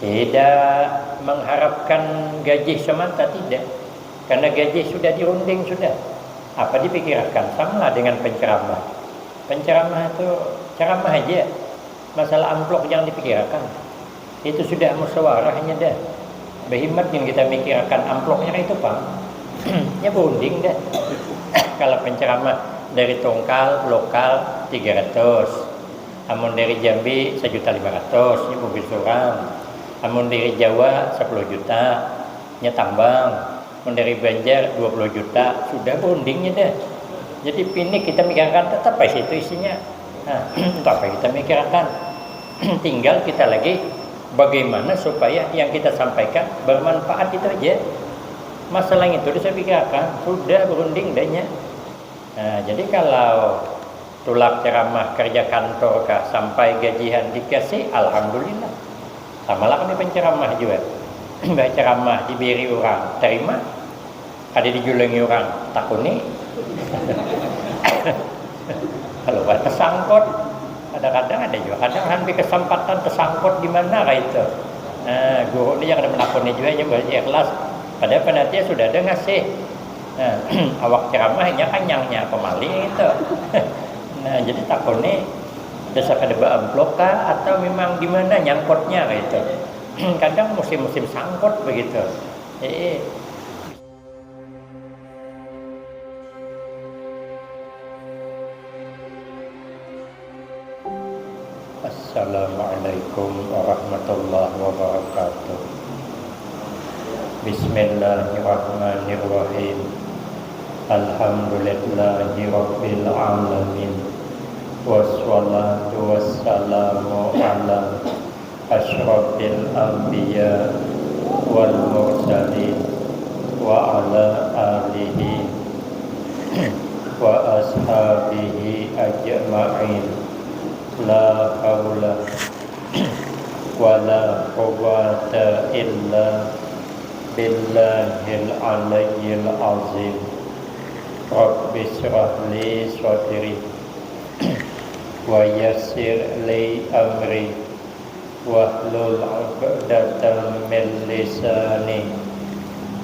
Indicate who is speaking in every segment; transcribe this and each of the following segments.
Speaker 1: Tidak mengharapkan gaji semata, tidak. Karena gaji sudah dirunding sudah. Apa dipikirkan? Sama dengan penceramah. Penceramah itu ceramah aja. Masalah amplop jangan dipikirkan. Itu sudah musyawarahnya dah. Behimat yang kita mikirkan amplopnya itu Pak. Ya berunding dah. Kalau penceramah dari Tongkal lokal 300. Amun dari Jambi 1.500.000 ini mobil suram. Amun dari Jawa 10 juta nya tambang. Amun dari Banjar 20 juta sudah berundingnya dah. Jadi ini kita mikirkan tetap pas itu isinya. Nah, untuk apa kita mikirkan? Tinggal kita lagi bagaimana supaya yang kita sampaikan bermanfaat itu aja. Masalah itu saya pikirkan sudah berunding dahnya. Nah, jadi kalau tulak ceramah kerja kantor kah sampai gajian dikasih, alhamdulillah. Sama lah kami penceramah juga. Baca ceramah diberi orang terima, ada dijulengi orang takuni. Kalau tersangkut, kadang-kadang ada juga. Kadang hampir kesempatan tersangkut di mana kah itu. Nah, guru ini yang ada menakuni juga yang ikhlas. Padahal penantinya sudah ada ngasih. Nah, awak ceramahnya kanyangnya pemaling itu. Nah, jadi takuni dasar kedeba amplop kah atau memang gimana nyangkutnya gitu. Kadang musim-musim sangkut begitu. Assalamualaikum warahmatullahi wabarakatuh. Bismillahirrahmanirrahim. Alhamdulillahi rabbil alamin. Wassalatu wassalamu ala asyrafil anbiya wal mursalin wa ala alihi wa ashabihi ajma'in. La haula wa la quwwata illa billahil aliyyil azim. Rabbi shrah li sadri wa yassir li amri wahlul 'uqdatam min lisani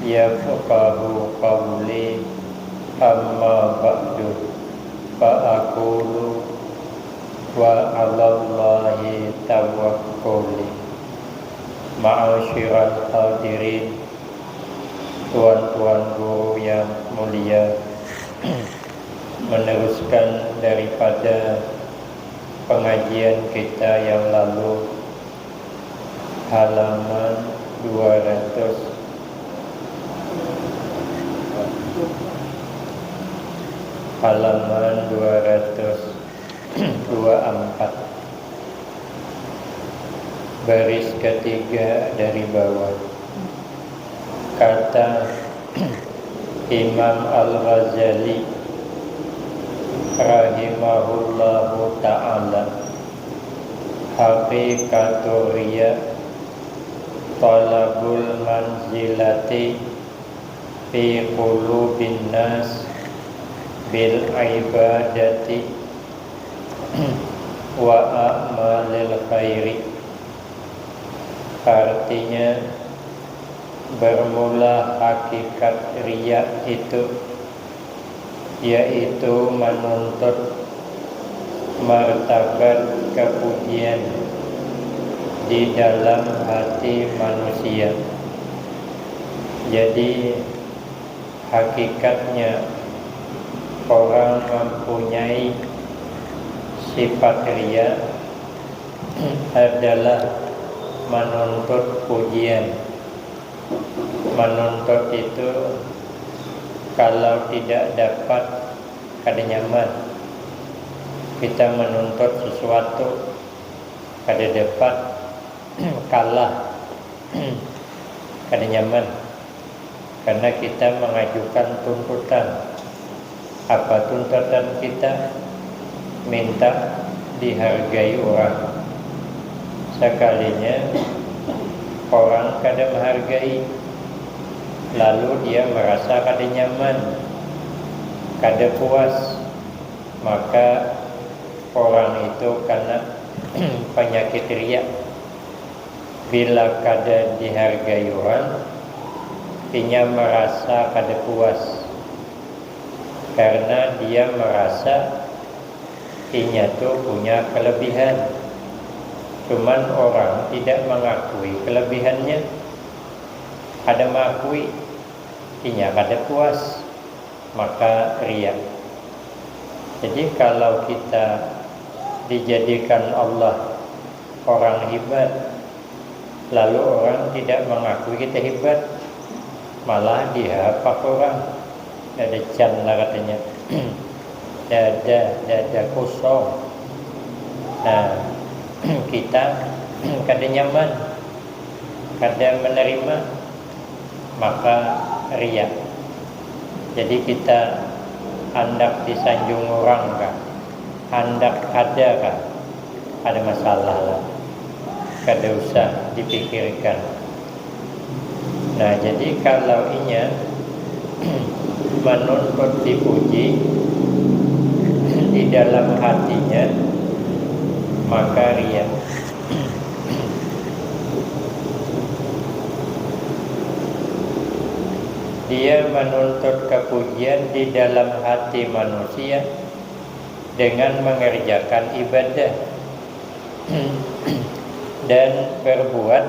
Speaker 1: yafqahu qawli. Amma ba'du, fa aqulu wa 'alallahi tawakkuli. Ma'asyiral hadirin, tuan-tuan guru yang mulia, meneruskan daripada pengajian kita yang lalu, halaman 224 baris ketiga dari bawah. Kata Imam Al-Ghazali rahimahullahu ta'ala, haqiqatul riya talabul manzilati fi qulubin nas bil ibadati wa a'malil khairi. Artinya bermula hakikat riya itu yaitu menuntut martabat kepujian di dalam hati manusia. Jadi hakikatnya orang mempunyai sifat riya adalah menuntut pujian. Menuntut itu kalau tidak dapat kada nyaman. Kita menuntut sesuatu kada dapat, kalah, kada nyaman. Karena kita mengajukan tuntutan. Apa tuntutan kita? Minta dihargai orang. Sekalinya orang kada menghargai, lalu dia merasa kada nyaman, kada puas, maka orang itu kena penyakit riya. bila kada dihargai orang, inya merasa kada puas karena dia merasa inya tuh punya kelebihan. Cuman orang tidak mengakui kelebihannya, kada mengakui, inya kada puas, maka riya. Jadi kalau kita dijadikan Allah orang hebat, lalu orang tidak mengakui kita hebat, malah dia pak orang, ada can lah katanya, dada kosong. Nah, kita kada nyaman, kada menerima, maka riya. Jadi kita hendak disanjung orang kah, hendak ada kah, ada masalah lah, kada usah dipikirkan. Nah, jadi kalau inya menuntut dipuji di dalam hatinya, maka riya. Dia menuntut kepujian di dalam hati manusia dengan mengerjakan ibadah dan berbuat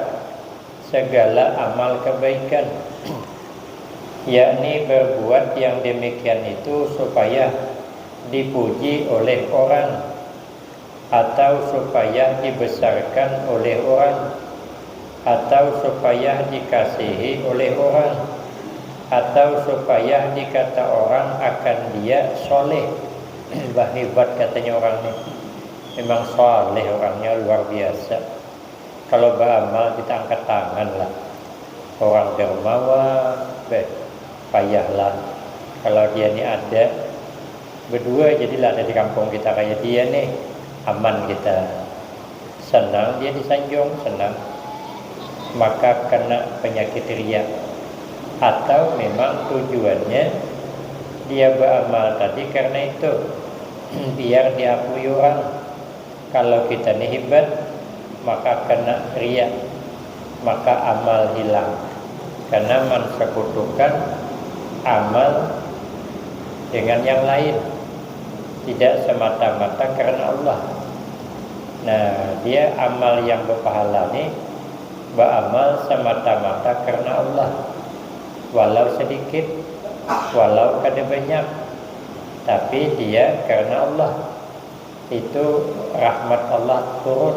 Speaker 1: segala amal kebaikan, yakni berbuat yang demikian itu supaya dipuji oleh orang, atau supaya dibesarkan oleh orang, atau supaya dikasihi oleh orang, atau supaya dikata orang akan dia soleh. Bah, hebat katanya orang ini, memang soleh orangnya, luar biasa. Kalau beramal kita angkat tangan lah, orang dermawan, payahlah. Kalau dia ini ada berdua, jadilah ada di kampung kita kayak dia nih, aman kita. Senang dia disanjung, senang, maka kena penyakit riya. Atau memang tujuannya dia beramal tadi karena itu, biar diakui orang. Kalau kita ini hebat, maka kena riya, maka amal hilang. Karena mensekutukan amal dengan yang lain, tidak semata-mata karena Allah. Nah, dia amal yang berpahala ini beramal semata-mata karena Allah, walau sedikit, walau kada banyak, tapi dia karena Allah. Itu rahmat Allah turun.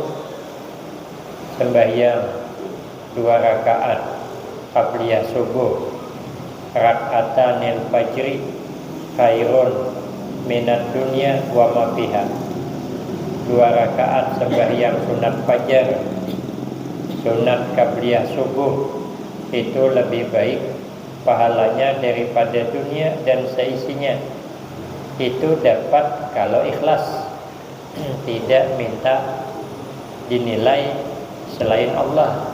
Speaker 1: Sembahyang 2 rakaat qabliyah subuh, rakaatanil fajri khairun minad dunya wa ma fiha. 2 rakaat sembahyang sunat fajar, sunat qabliyah subuh, itu lebih baik pahalanya daripada dunia dan seisinya. Itu dapat kalau ikhlas, tidak minta dinilai selain Allah.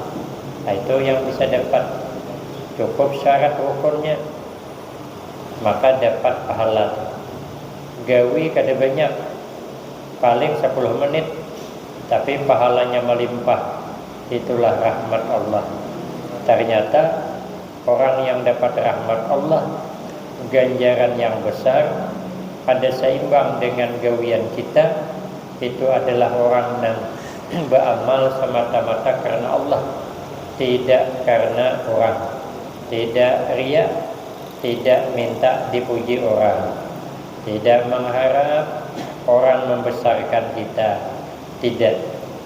Speaker 1: Nah, itu yang bisa dapat, cukup syarat rukunnya, maka dapat pahala. Gawi kada banyak, paling 10 menit, tapi pahalanya melimpah. Itulah rahmat Allah. Ternyata orang yang dapat rahmat Allah, ganjaran yang besar, ada seimbang dengan gawian kita, itu adalah orang yang beramal semata-mata karena Allah, tidak karena orang, tidak riya, tidak minta dipuji orang, tidak mengharap orang membesarkan kita,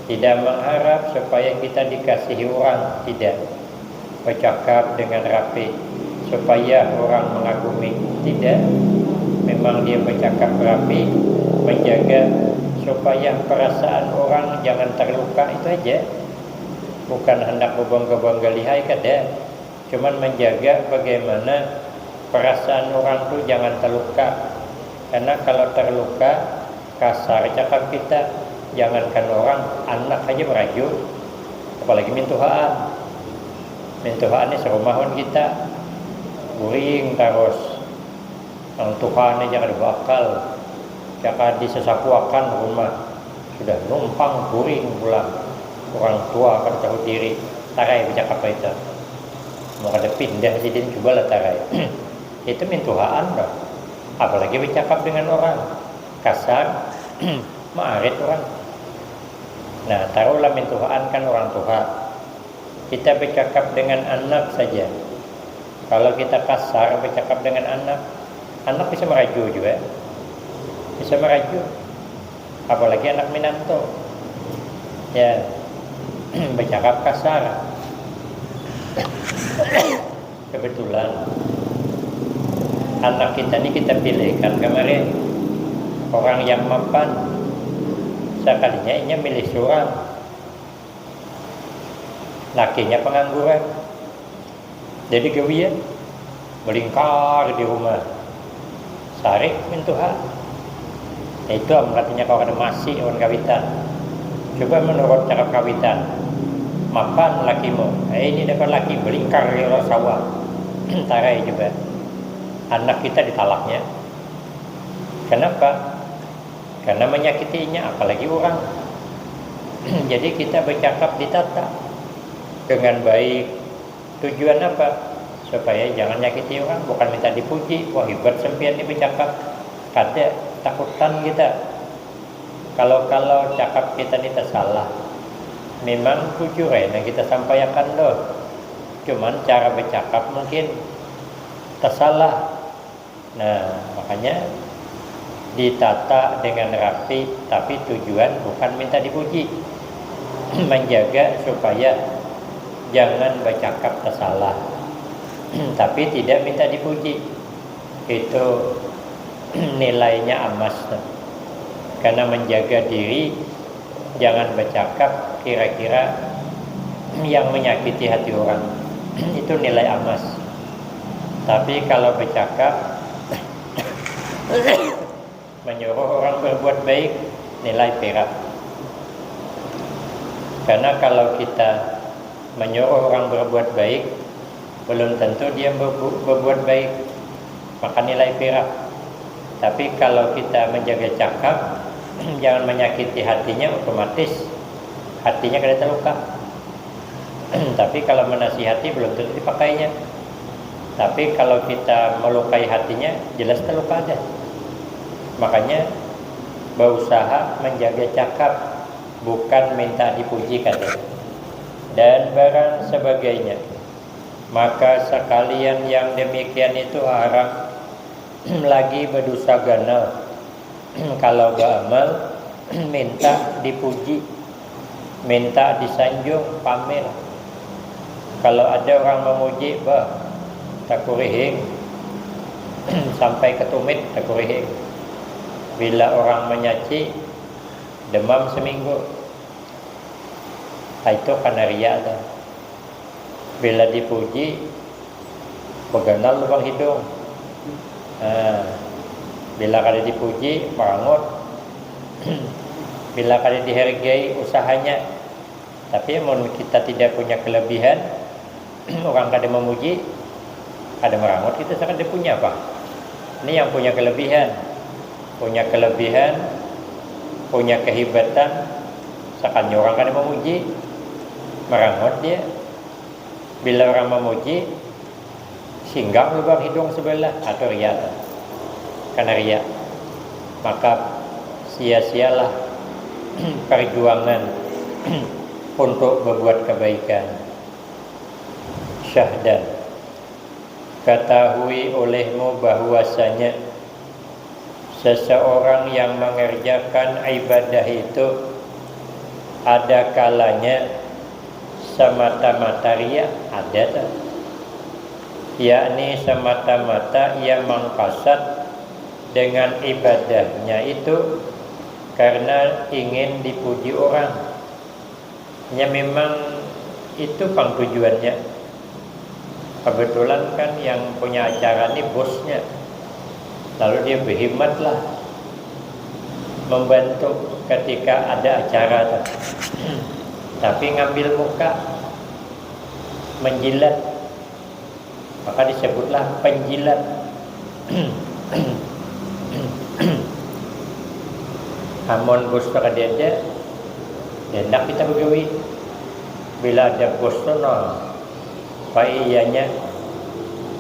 Speaker 1: tidak mengharap supaya kita dikasihi orang, tidak bercakap dengan rapi supaya orang mengagumi, tidak. Memang dia bercakap rapi, menjaga supaya perasaan orang jangan terluka, itu aja. Bukan hendak berbangga-bangga lihai kada, cuman menjaga bagaimana perasaan orang itu jangan terluka. Karena kalau terluka, kasar cakap kita, jangankan orang, anak aja merajut, apalagi mintuhaan. Mintuhaan ini serumahun kita, guring terus. Yang Tuhan ini jangan bakal, jangan disesapuakan rumah, sudah numpang guring pulang. Orang tua akan tahu diri, tarai bercakap itu. Mau ada pindah jadi coba lah tarai. Itu mintuhaan dah. Apalagi bercakap dengan orang kasar, maarit orang. Nah, taruhlah mintuhaan kan orang tua. Kita bercakap dengan anak saja. Kalau kita kasar bercakap dengan anak, anak bisa meraju juga. Bisa meraju. Apalagi anak minanto. Ya, bercakap kasar. Kebetulan anak kita ini kita pilihkan kemarin orang yang mapan. Sekalinya ini milih seorang, lakinya pengangguran, jadi gawian melingkar di rumah, sarik mintuhan. Itu katanya kalau ada masih orang kawitan. Coba menurut cara kawitan, mapan lakimu, ini dapat laki melingkar di luar sawah, tarai juga. Anak kita ditalaknya. Kenapa? Karena menyakitinya, apalagi orang. Jadi kita bercakap ditata dengan baik. Tujuan apa? Supaya jangan nyakiti orang, bukan minta dipuji. Wah, hebat sempian ini bercakap. Kada takutan kita. Kalau cakap kita ini tersalah, memang jujur yang kita sampaikan loh. Cuman cara bercakap mungkin tersalah. Nah, makanya ditata dengan rapi, tapi tujuan bukan minta dipuji. Menjaga supaya jangan bercakap tersalah, tapi tidak minta dipuji. Itu nilainya emas. Karena menjaga diri, jangan bercakap kira-kira yang menyakiti hati orang. Itu nilai emas. Tapi kalau bercakap menyuruh orang berbuat baik, nilai perak. Karena kalau kita menyuruh orang berbuat baik, belum tentu dia berbuat baik, maka nilai perak. Tapi kalau kita menjaga cakap, jangan menyakiti hatinya, otomatis hatinya kada terluka. Tapi kalau menasihati belum tentu dipakainya. Tapi kalau kita melukai hatinya, jelas terluka ada. Makanya berusaha menjaga cakap, bukan minta dipuji kata. Dan barang sebagainya. Maka sekalian yang demikian itu haram. Lagi berdosa ganal. Kalau beramal minta dipuji, minta disanjung, pamer. Kalau ada orang memuji, bah takurihing sampai ke tumit takurihing. Bila orang menyaci, demam seminggu. Itu karena riya. Bila dipuji, peganal lubang hidung. Bila kada dipuji, merangut. Bila kada dihargai usahanya. Tapi mun kita tidak punya kelebihan, orang kada memuji, kada merangut, kita sakada punya apa? Ini yang punya kelebihan, punya kehebatan, sakanya orang kada memuji, merangut dia. Bila orang memuji, singgah lubang hidung sebelah atau riya. Karena riya, maka sia-sialah perjuangan untuk berbuat kebaikan. Syahdan, ketahui olehmu bahwasanya seseorang yang mengerjakan ibadah itu ada kalanya semata-mata riya, ada tak? Yakni semata-mata ia mengqasad dengan ibadahnya itu karena ingin dipuji orang. Ya memang itu pang tujuannya. Kebetulan kan yang punya acara ini bosnya. Lalu dia berkhidmatlah membantu ketika ada acara. Tapi ngambil muka, menjilat, maka disebutlah penjilat. Hamon bos pada dia hendak kita begawi, bila ada bos sono pak iyanya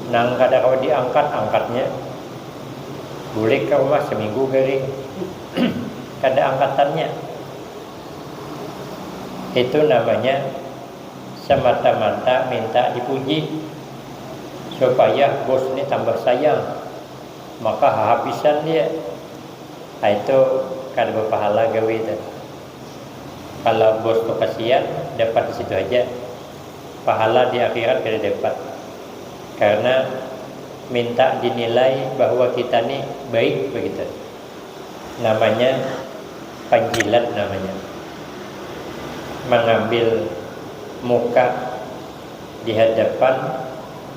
Speaker 1: nang kada kau diangkat angkatnya boleh ke rumah seminggu garing kada angkatannya. Itu namanya semata-mata minta dipuji supaya bos ini tambah sayang, maka habisan dia. Itu kada berpahala gawe itu. Kalau bos tu kasihan dapat di situ aja, pahala di akhirat kada dapat. Karena minta dinilai bahwa kita ni baik begitu. Namanya penjilat namanya. Mengambil muka di hadapan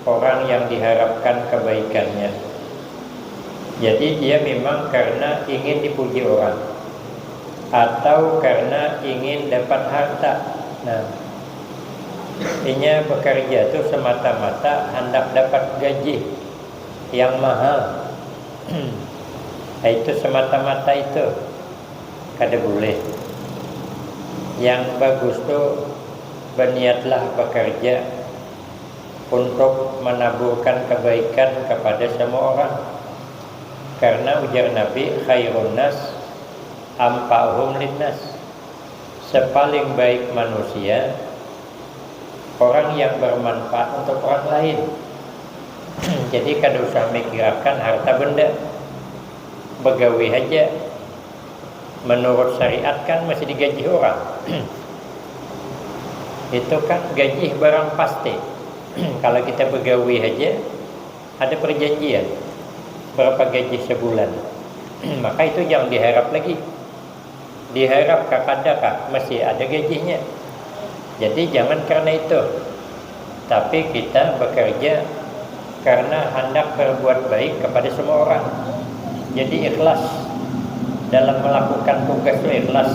Speaker 1: orang yang diharapkan kebaikannya. Jadi dia memang karena ingin dipuji orang atau karena ingin dapat harta. Nah, ini bekerja itu semata-mata hendak dapat gaji yang mahal. Itu semata-mata itu kada boleh. Yang bagus tuh berniatlah bekerja untuk menaburkan kebaikan kepada semua orang. Karena ujar Nabi, khairun nas ampa'hum linnas. Sepaling baik manusia orang yang bermanfaat untuk orang lain. Jadi kada usah mikirkan harta benda, begawe aja. Menurut syariat kan masih digaji orang. Itu kan gaji barang pasti. Kalau kita begawe aja ada perjanjian berapa gaji sebulan. Maka itu jangan diharap lagi. Diharap kakadakah masih ada gajinya. Jadi jangan karena itu, tapi kita bekerja karena hendak berbuat baik kepada semua orang. Jadi ikhlas dalam melakukan tugas itu ikhlas.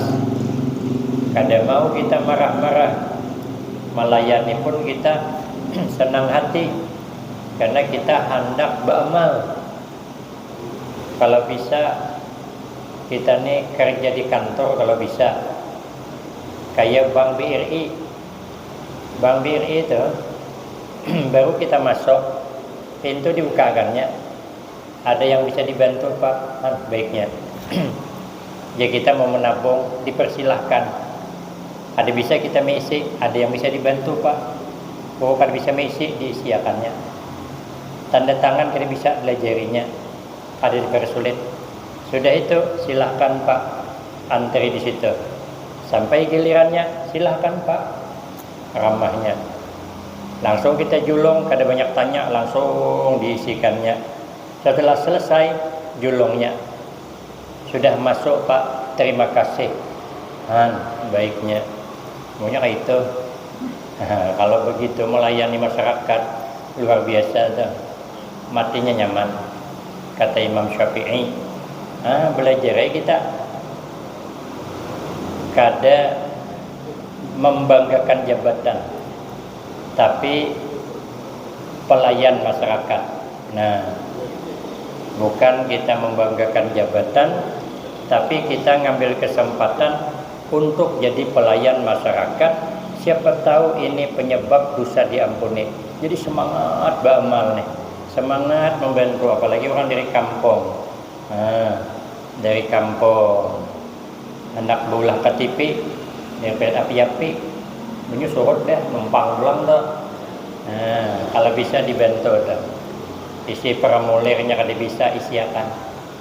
Speaker 1: Kada mau kita marah-marah, melayani pun kita senang hati karena kita hendak beramal. Kalau bisa kita nih kerja di kantor kalau bisa kayak Bank BRI. Bank BRI itu baru kita masuk pintu dibukakannya, ada yang bisa dibantu Pak, baiknya. Ya kita mau menabung dipersilahkan. Ada bisa kita mengisi, ada yang bisa dibantu Pak. Oh kalau bisa mengisi diisiakannya. Tanda tangan kita bisa belajarinya. Ada dipersulit. Sudah itu silahkan Pak antri di situ. Sampai gilirannya silahkan Pak, ramahnya. Langsung kita julung, kada banyak tanya, langsung diisikannya. Setelah selesai julungnya, sudah masuk Pak, terima kasih. Baiknya. Maunya kayak itu. Kalau begitu melayani masyarakat luar biasa tuh. Matinya nyaman. Kata Imam Syafi'i, belajar ya kita. Kada membanggakan jabatan, tapi pelayan masyarakat. Nah, bukan kita membanggakan jabatan, tapi kita ngambil kesempatan untuk jadi pelayan masyarakat. Siapa tahu ini penyebab dosa diampuni. Jadi semangat beramal nih, semangat membantu, apalagi orang dari kampung. Dari kampung hendak berulah KTP, dari api-api, menyusurut dah, numpang pulang dah. Kalau bisa dibantu dah. Isi formulirnya kada bisa isiakan.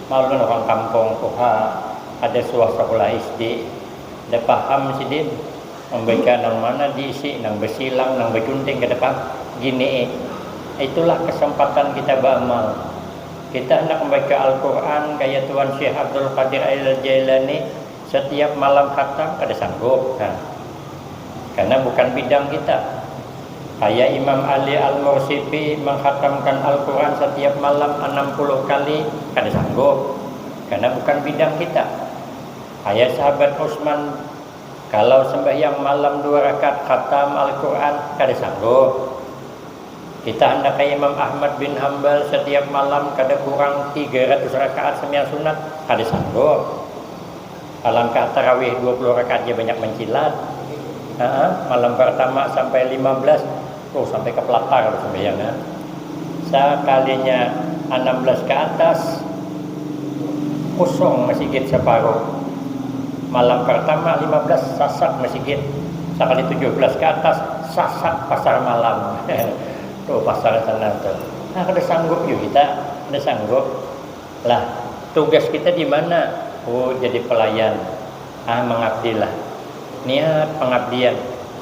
Speaker 1: Malu orang kampung tuh ada sekolah SD, dah paham sidin membaca nang mana diisi, nang bersilang, nang bercunting kada paham. Gini itulah kesempatan kita beramal. Kita hendak membaca Al-Quran kayak Tuan Syekh Abdul Qadir Al-Jailani setiap malam khatam kada sanggup kan? Karena bukan bidang kita. Kayak Imam Ali Al-Mursifi mengkhatamkan Al-Quran setiap malam 60 kali kada sanggup, karena bukan bidang kita. Kayak sahabat Utsman kalau sembahyang malam 2 rakaat khatam Al-Quran kada sanggup. Kita hendak kayak Imam Ahmad bin Hanbal setiap malam kada kurang 300 rakaat sembahyang sunat kada sanggup. Alangkah tarawih 20 rakaatnya banyak mencilat. Malam pertama sampai 15, sampai ke Pelatar kalau sembahyangnya. Sekalinya 16 ke atas, kosong masjid separuh. Malam pertama 15 sasak masjid. Sekali 17 ke atas, sasak pasar malam. Tuh pasar sana tuh. Nah, ada sanggup juga kita, ada sanggup. Lah, tugas kita di mana? Oh, jadi pelayan. Mengabdilah. Niat pengabdian.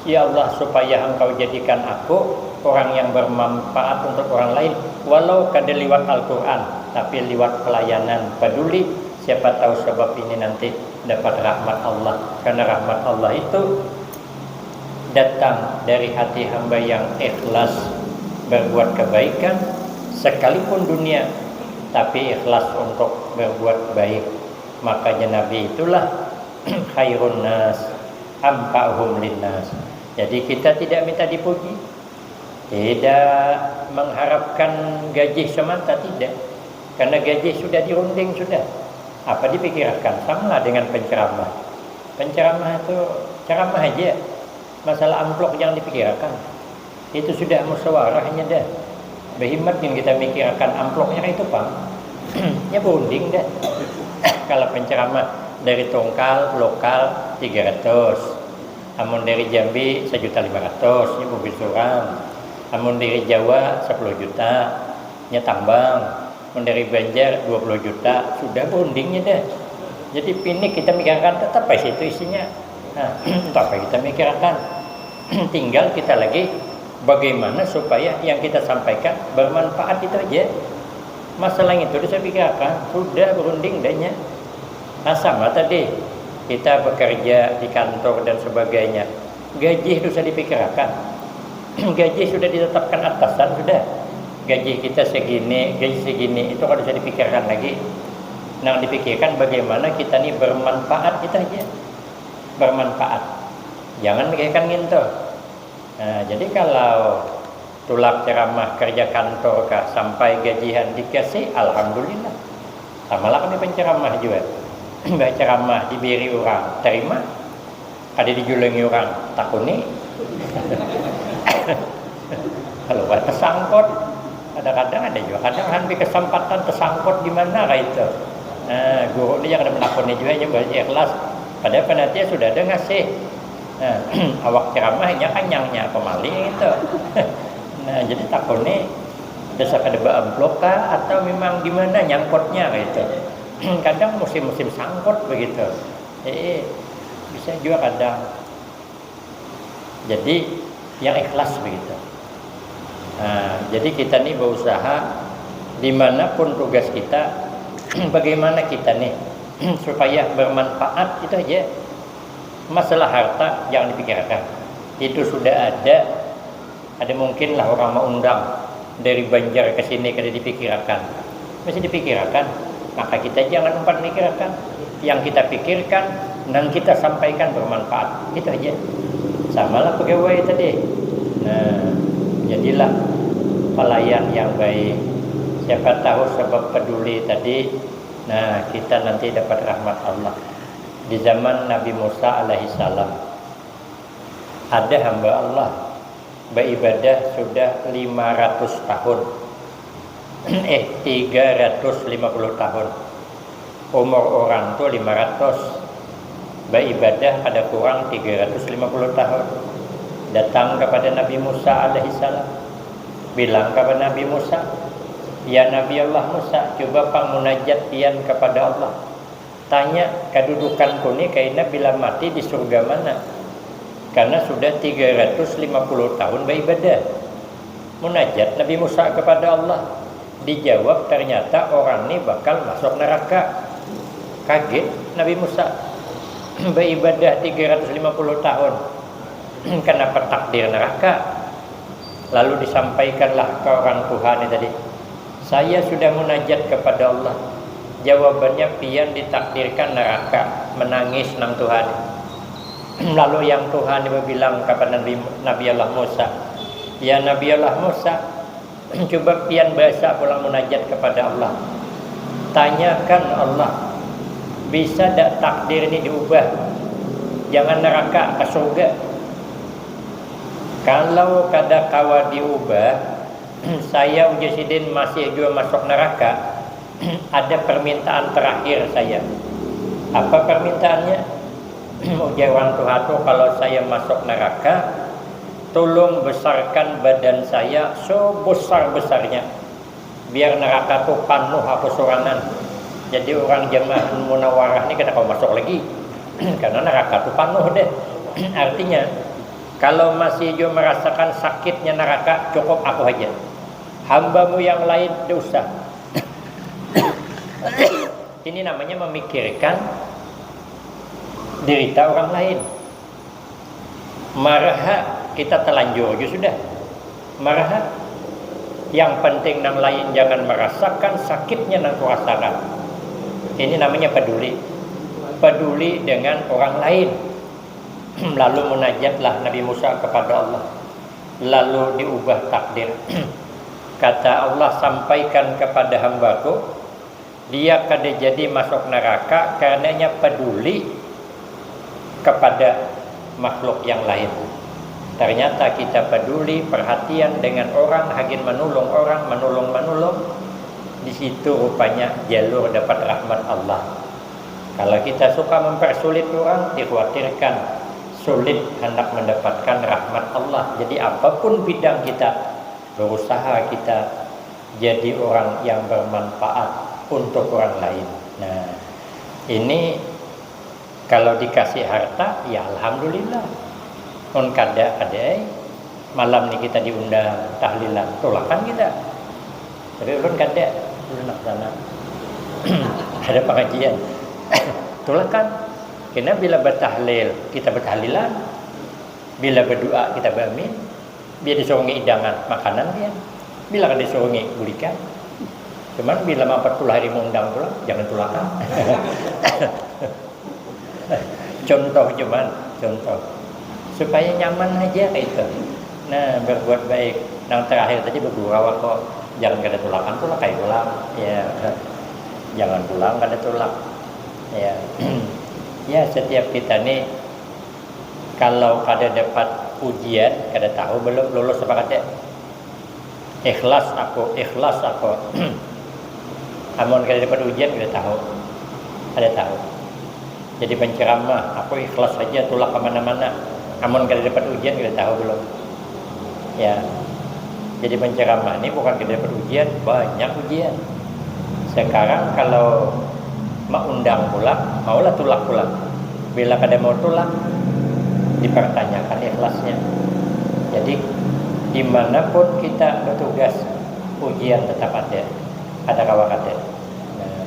Speaker 1: Ya Allah, supaya Engkau jadikan aku orang yang bermanfaat untuk orang lain, walau kada lewat Al-Quran, tapi lewat pelayanan, peduli. Siapa tahu sebab ini nanti dapat rahmat Allah. Karena rahmat Allah itu datang dari hati hamba yang ikhlas berbuat kebaikan sekalipun dunia, tapi ikhlas untuk berbuat baik. Makanya Nabi itulah khairun nas anfa'uhum linnas. Jadi kita tidak minta dipuji, tidak mengharapkan gaji semata, tidak. Karena gaji sudah dirunding sudah. Apa dipikirkan? Sama dengan penceramah. Penceramah itu ceramah aja. Masalah amplop yang dipikirkan. Itu sudah musyawarahnya dah. Behimatin kita mikirkan amplopnya itu Pak. Ya berunding dah. Kalau penceramah dari Tongkal lokal 300. Amun dari Jambi 1.500.000, ini mobil surang. Amun dari Jawa 10 juta, nya tambang. Amun dari Banjar 20 juta, sudah bondingnya deh. Jadi ini kita mikirkan tetap apa itu isinya. Nah, apa kita mikirkan. Tinggal kita lagi bagaimana supaya yang kita sampaikan bermanfaat, itu aja. Masalah itu saya pikirkan, sudah berunding dahnya. Nah, sama tadi kita bekerja di kantor dan sebagainya, gaji itu sudah dipikirkan. Gaji sudah ditetapkan atasan, sudah gaji kita segini, gaji segini, itu kalau sudah dipikirkan lagi. Nah, dipikirkan bagaimana kita ini bermanfaat, kita aja bermanfaat, jangan mikirkan ngintor. Nah, jadi kalau tulak ceramah kerja kantor kah, sampai gajian dikasih, alhamdulillah. Sama lah kami penceramah juga. Baca ceramah diberi orang terima, ada dijulengi orang takuni. Kalau tersangkut, kadang-kadang ada juga, kadang hampir kesempatan tersangkut di mana lah itu. Nah, guru ini yang ada menakuni juga yang ikhlas. Padahal penantian sudah ada ngasih. Nah, awak ceramahnya kanyangnya pemaling itu. Nah, jadi takuni desa kadeba amplop kah atau memang gimana nyangkutnya gitu. Kadang musim-musim sangkut begitu. Bisa juga kadang. Jadi yang ikhlas begitu. Nah, jadi kita nih berusaha dimanapun tugas kita, bagaimana kita nih supaya bermanfaat, itu aja. Masalah harta jangan dipikirkan. Itu sudah ada mungkin lah orang mau undang dari Banjar ke sini kada dipikirkan. Mesti dipikirkan. Maka kita jangan umpat mikirkan. Yang kita pikirkan dan kita sampaikan bermanfaat, itu aja. Samalah pegawai tadi. Nah, jadilah pelayan yang baik. Siapa tahu sebab peduli tadi, nah kita nanti dapat rahmat Allah. Di zaman Nabi Musa alaihissalam, ada hamba Allah beribadah sudah 500 tahun. 350 tahun. Umur orang tuh 500. Beribadah ada kurang 350 tahun. Datang kepada Nabi Musa alaihissalam, bilang kepada Nabi Musa, ya Nabi Allah Musa, coba pang munajat pian kepada Allah. Tanya kedudukanku ni kayaknya bila mati di surga mana? Karena sudah 350 tahun beribadah. Munajat Nabi Musa kepada Allah. Dijawab ternyata orang ini bakal masuk neraka. Kaget Nabi Musa. Beribadah 350 tahun. Kenapa takdir neraka? Lalu disampaikanlah ke orang Tuhan ini tadi, saya sudah munajat kepada Allah. Jawabannya pian ditakdirkan neraka. Menangis nang Tuhan. Lalu yang Tuhan bilang kepada Nabi Allah Musa, ya Nabi Allah Musa, coba pian bahasa pulang munajat kepada Allah. Tanyakan Allah, bisa tak takdir ini diubah? Jangan neraka ke surga. Kalau kada kawa diubah, saya Ujasidin masih juga masuk neraka. Ada permintaan terakhir saya. Apa permintaannya? Ujar orang tua tu, kalau saya masuk neraka, tolong besarkan badan saya sebesar-besarnya, biar neraka tu penuh aku sorangan. Jadi orang jemaah Munawarah ni kena kau masuk lagi karena neraka tu penuh deh. Artinya kalau masih juga merasakan sakitnya neraka, cukup aku aja. Hambamu yang lain dosa. Ini namanya memikirkan derita orang lain. Marah kita telanjur juga sudah. Marah. Yang penting nang lain jangan merasakan sakitnya nang kurasakan. Ini namanya peduli. Peduli dengan orang lain. Lalu munajatlah Nabi Musa kepada Allah. Lalu diubah takdir. Kata Allah, sampaikan kepada hambaku, dia kada jadi masuk neraka karenanya peduli kepada makhluk yang lain. Ternyata kita peduli, perhatian dengan orang, hagin menolong orang, menolong. Di situ rupanya jalur dapat rahmat Allah. Kalau kita suka mempersulit orang, dikhawatirkan sulit hendak mendapatkan rahmat Allah. Jadi apapun bidang kita, berusaha kita jadi orang yang bermanfaat untuk orang lain. Nah, ini kalau dikasih harta, ya alhamdulillah. On kada malam ni kita diundang tahlilan, tolakan kita. Tapi on kada nak sana. Ada pengajian. Tolakan. Karena bila bertahlil kita bertahlilan, bila berdoa kita beramin, bila disorongin hidangan makanan dia, bila kan disorongin bulikan. Cuman bila 40 hari mengundang pula, jangan tulakan. Contoh supaya nyaman aja kayak itu. Nah, berbuat baik. Yang terakhir tadi bergurau kok, jangan kada tulakan kayak ulang. Ya, jangan pulang kada tulak. Ya. Ya, setiap kita nih kalau kada dapat ujian, kada tahu belum lulus apa kada. Ikhlas aku. Amun kada dapat ujian kada tahu. Jadi penceramah, aku ikhlas saja tulak kemana-mana. Amun kada dapat ujian kada tahu belum. Ya. Jadi penceramah ini bukan kada dapat ujian, banyak ujian. Sekarang kalau mau undang pula, maulah tulak pula. Bila kada mau tulak, dipertanyakan ikhlasnya. Jadi dimanapun kita bertugas, ujian tetap ada kawan ada. Nah,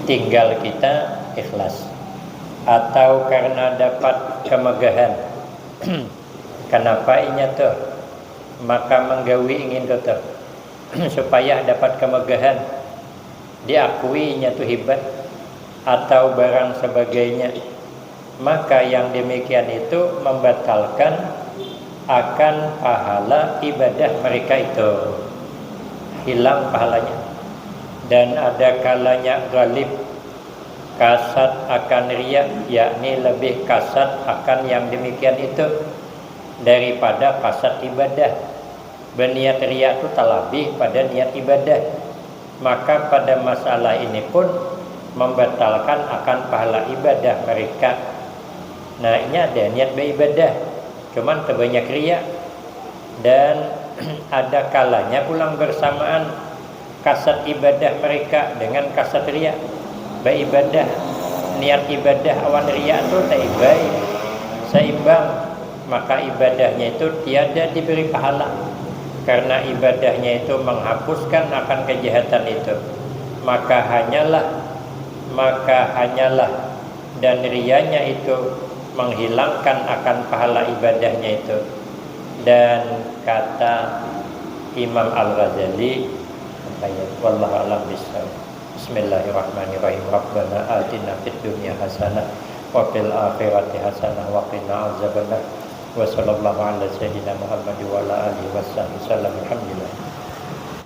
Speaker 1: tinggal kita ikhlas. Atau karena dapat kemegahan. Kenapa inya tuh? Maka menggawi ingin tuh supaya dapat kemegahan, diakuinya tuh hebat atau barang sebagainya, maka yang demikian itu membatalkan akan pahala ibadah mereka itu, hilang pahalanya. Dan ada kalanya ghalib, kasat akan riya, yakni lebih kasat akan yang demikian itu daripada kasat ibadah. Berniat riya itu terlebih pada niat ibadah. Maka pada masalah ini pun membatalkan akan pahala ibadah mereka. Nah, ini ada niat beribadah, cuman terbanyak riya. Dan ada kalanya pulang bersamaan kasat ibadah mereka dengan kasat riya. Beribadah, niat ibadah awan riya itu tak baik, seimbang, maka ibadahnya itu tiada diberi pahala. Karena ibadahnya itu menghapuskan akan kejahatan itu, maka hanyalah dan riyanya itu menghilangkan akan pahala ibadahnya itu. Dan kata Imam Al-Ghazali, wallahu a'lam bishawab. Bismillahirrahmanirrahim. Rabbana atina fid dunya hasanah wa fil akhirati hasanah wa qina azabannar. Wa sallallahu ala sayyidina Muhammad wa ala alihi wasallam. Alhamdulillah.